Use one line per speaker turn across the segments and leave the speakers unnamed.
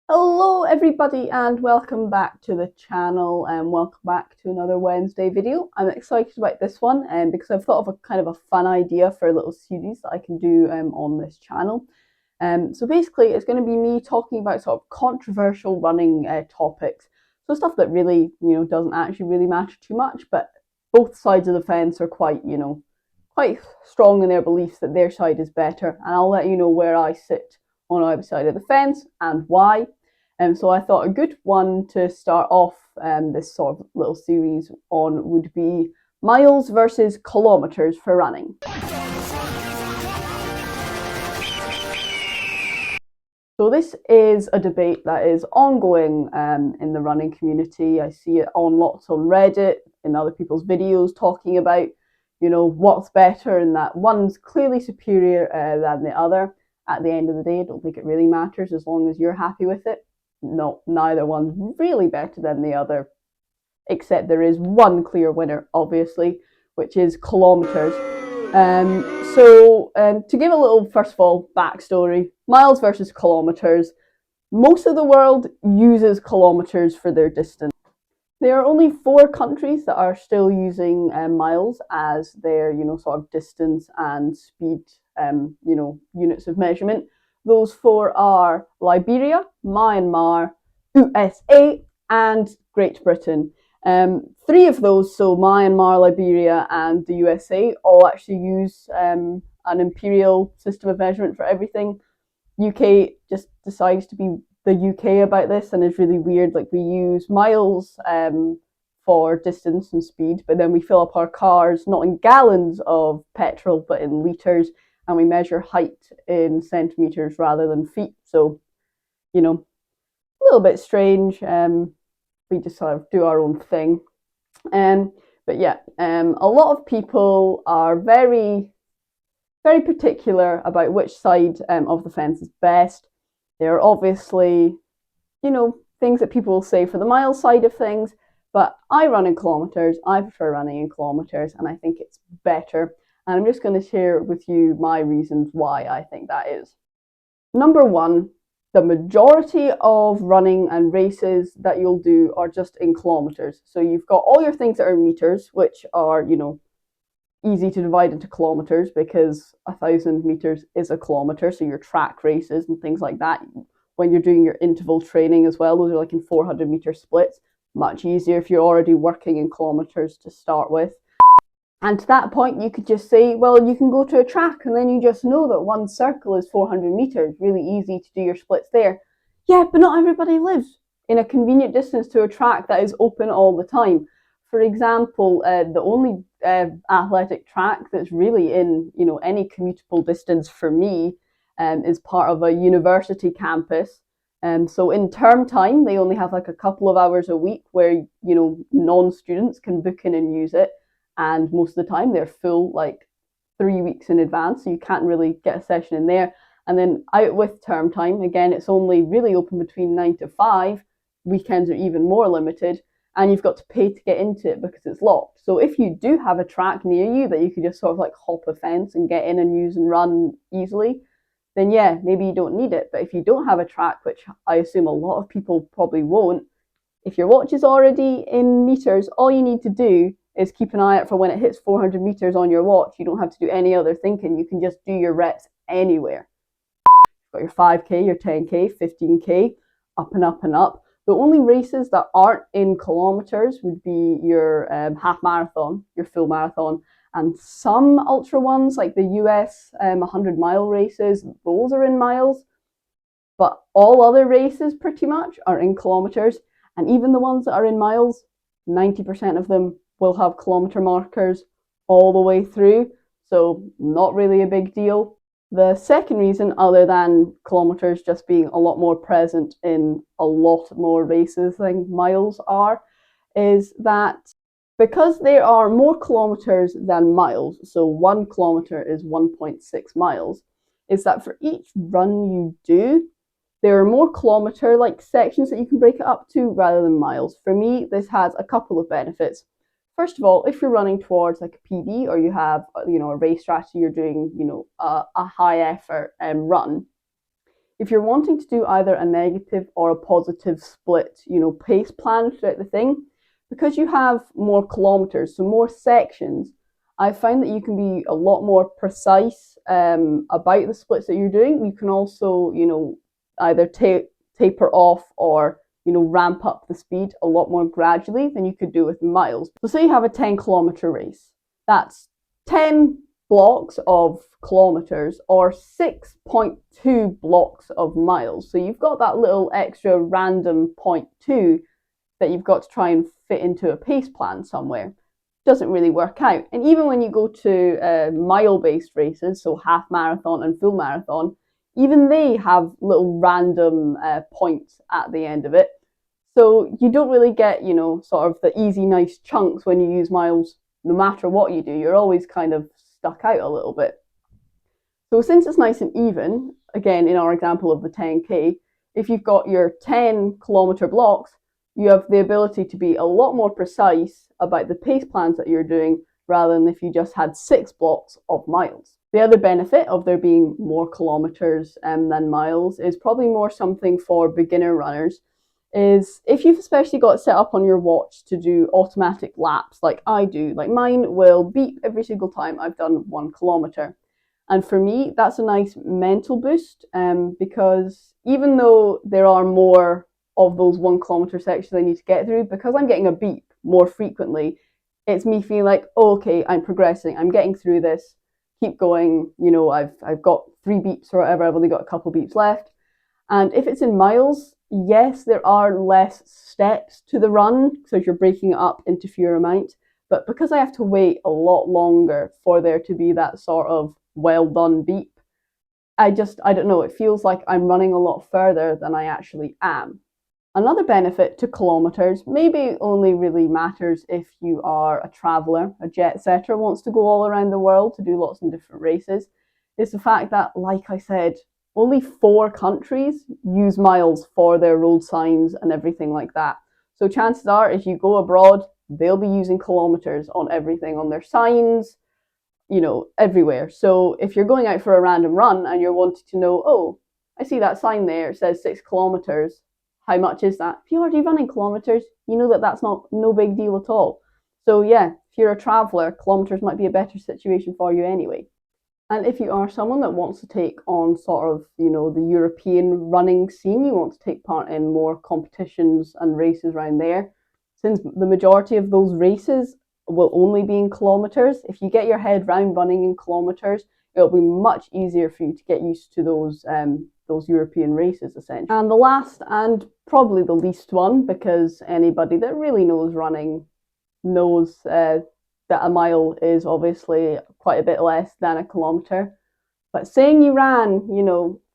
Hello everybody and welcome back to the channel and welcome back to another Wednesday video. I'm excited about this one because I've thought of a kind of a fun idea for a little series that I can do on this channel. So basically it's going to be me talking about sort of controversial running topics. So stuff that really, doesn't actually really matter too much, but both sides of the fence are quite strong in their beliefs that their side is better. And I'll let you know where I sit on either side of the fence and why. So I thought a good one to start off this sort of little series on would be miles versus kilometres for running. So this is a debate that is ongoing in the running community. I see it on lots on Reddit, in other people's videos talking about, what's better and that one's clearly superior than the other. At the end of the day, I don't think it really matters as long as you're happy with it. No, neither one's really better than the other, except there is one clear winner, obviously, which is kilometres. To give a little, first of all, backstory, miles versus kilometres, most of the world uses kilometres for their distance. There are only 4 countries that are still using miles as their, sort of distance and speed, units of measurement. Those 4 are Liberia, Myanmar, USA, and Great Britain. 3 of those, so Myanmar, Liberia, and the USA, all actually use an imperial system of measurement for everything. UK just decides to be the UK about this and is really weird. Like, we use miles for distance and speed, but then we fill up our cars not in gallons of petrol but in litres, and we measure height in centimetres rather than feet. So, a little bit strange. We just sort of do our own thing. But yeah, a lot of people are very, very particular about which side of the fence is best. There are obviously, things that people will say for the mile side of things, but I run in kilometres. I prefer running in kilometres, and I think it's better. And I'm just going to share with you my reasons why I think that is. Number one, the majority of running and races that you'll do are just in kilometres. So you've got all your things that are meters, which are, easy to divide into kilometres because 1,000 meters is a kilometre. So your track races and things like that, when you're doing your interval training as well, those are like in 400-meter splits. Much easier if you're already working in kilometres to start with. And to that point, you could just say, well, you can go to a track and then you just know that one circle is 400 meters. Really easy to do your splits there. Yeah, but not everybody lives in a convenient distance to a track that is open all the time. For example, the only athletic track that's really in, any commutable distance for me is part of a university campus. So in term time, they only have like a couple of hours a week where, non-students can book in and use it. And most of the time they're full like 3 weeks in advance, so you can't really get a session in there. And then out with term time, again, it's only really open between 9 to 5. Weekends are even more limited, and you've got to pay to get into it because it's locked. So if you do have a track near you that you could just sort of like hop a fence and get in and use and run easily, then yeah, maybe you don't need it. But if you don't have a track, which I assume a lot of people probably won't, if your watch is already in meters, all you need to do is keep an eye out for when it hits 400 meters on your watch. You don't have to do any other thinking. You can just do your reps anywhere. You've got your 5K, your 10K, 15K, up and up and up. The only races that aren't in kilometers would be your half marathon, your full marathon, and some ultra ones like the US 100-mile races. Those are in miles, but all other races pretty much are in kilometers. And even the ones that are in miles, 90% of them will have kilometre markers all the way through, so not really a big deal. The second reason, other than kilometres just being a lot more present in a lot more races than miles are, is that because there are more kilometres than miles, so 1 kilometre is 1.6 miles, is that for each run you do, there are more kilometre-like sections that you can break it up to rather than miles. For me, this has a couple of benefits. First of all, if you're running towards like a PB or you have, a race strategy, you're doing, a high effort run, If you're wanting to do either a negative or a positive split, pace plan throughout the thing, because you have more kilometers, so more sections, I find that you can be a lot more precise about the splits that you're doing. You can also, either taper off or ramp up the speed a lot more gradually than you could do with miles. So say you have a 10-kilometer race. That's 10 blocks of kilometers or 6.2 blocks of miles. So you've got that little extra random 0.2 that you've got to try and fit into a pace plan somewhere. Doesn't really work out. And even when you go to mile-based races, so half marathon and full marathon, even they have little random points at the end of it. So you don't really get, sort of the easy, nice chunks when you use miles, no matter what you do. You're always kind of stuck out a little bit. So since it's nice and even, again, in our example of the 10K, if you've got your 10-kilometer blocks, you have the ability to be a lot more precise about the pace plans that you're doing rather than if you just had 6 blocks of miles. The other benefit of there being more kilometers than miles is probably more something for beginner runners, is if you've especially got set up on your watch to do automatic laps like I do, like mine will beep every single time I've done 1 kilometer. And for me, that's a nice mental boost because even though there are more of those 1 kilometer sections I need to get through, because I'm getting a beep more frequently, it's me feeling like, oh, okay, I'm progressing, I'm getting through this, keep going, I've got 3 beeps or whatever, I've only got a couple beeps left. And if it's in miles, yes, there are less steps to the run, so you're breaking it up into fewer amounts, but because I have to wait a lot longer for there to be that sort of well done beep, I don't know, it feels like I'm running a lot further than I actually am. Another benefit to kilometers, maybe only really matters if you are a traveler, a jet setter, wants to go all around the world to do lots of different races, is the fact that, like I said, only 4 countries use miles for their road signs and everything like that. So chances are, if you go abroad, they'll be using kilometers on everything, on their signs, everywhere. So if you're going out for a random run and you're wanting to know, oh, I see that sign there, it says 6 kilometers. How much is that? If you're already running kilometers, you know that that's no big deal at all. So yeah, if you're a traveler, kilometers might be a better situation for you anyway. And if you are someone that wants to take on sort of, the European running scene, you want to take part in more competitions and races around there, since the majority of those races will only be in kilometers, if you get your head round running in kilometers, it'll be much easier for you to get used to those European races, essentially. And the last and probably the least one, because anybody that really knows running knows that a mile is obviously quite a bit less than a kilometer. But saying you ran,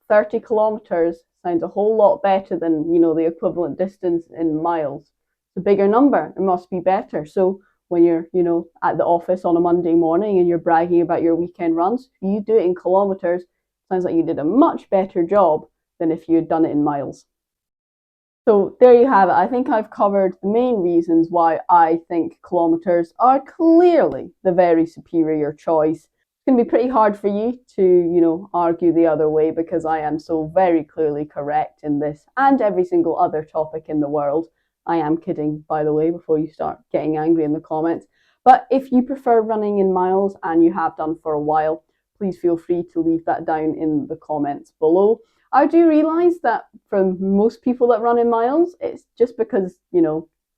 30 kilometers sounds a whole lot better than, the equivalent distance in miles. It's a bigger number, it must be better. So when you're, at the office on a Monday morning and you're bragging about your weekend runs, if you do it in kilometers, sounds like you did a much better job than if you had done it in miles. So there you have it. I think I've covered the main reasons why I think kilometers are clearly the very superior choice. It's going to be pretty hard for you to, argue the other way, because I am so very clearly correct in this and every single other topic in the world. I am kidding, by the way, before you start getting angry in the comments. But if you prefer running in miles and you have done for a while, please feel free to leave that down in the comments below. I do realise that for most people that run in miles, it's just because,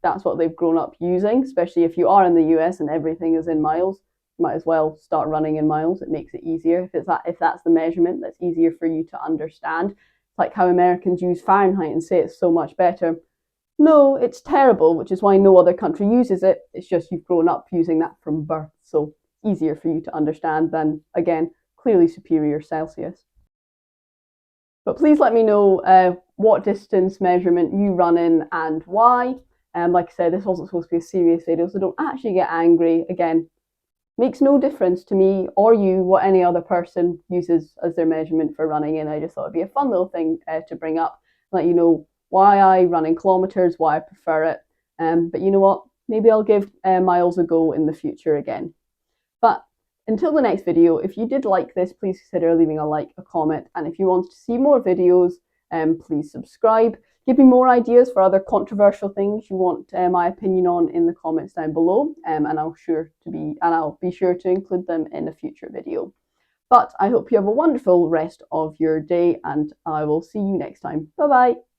that's what they've grown up using, especially if you are in the US and everything is in miles. You might as well start running in miles. It makes it easier. If that's the measurement, that's easier for you to understand. It's like how Americans use Fahrenheit and say it's so much better. No, it's terrible, which is why no other country uses it. It's just you've grown up using that from birth, so easier for you to understand than, again, clearly superior Celsius. But please let me know what distance measurement you run in and why. Like I said, this wasn't supposed to be a serious video, so don't actually get angry. Again, makes no difference to me or you what any other person uses as their measurement for running in. I just thought it'd be a fun little thing to bring up, let you know why I run in kilometers, why I prefer it. But you know what? Maybe I'll give miles a go in the future again. But Until the next video, if you did like this, please consider leaving a like, a comment, and if you want to see more videos, please subscribe. Give me more ideas for other controversial things you want my opinion on in the comments down below, and I'll be sure to include them in a future video. But I hope you have a wonderful rest of your day, and I will see you next time. Bye bye.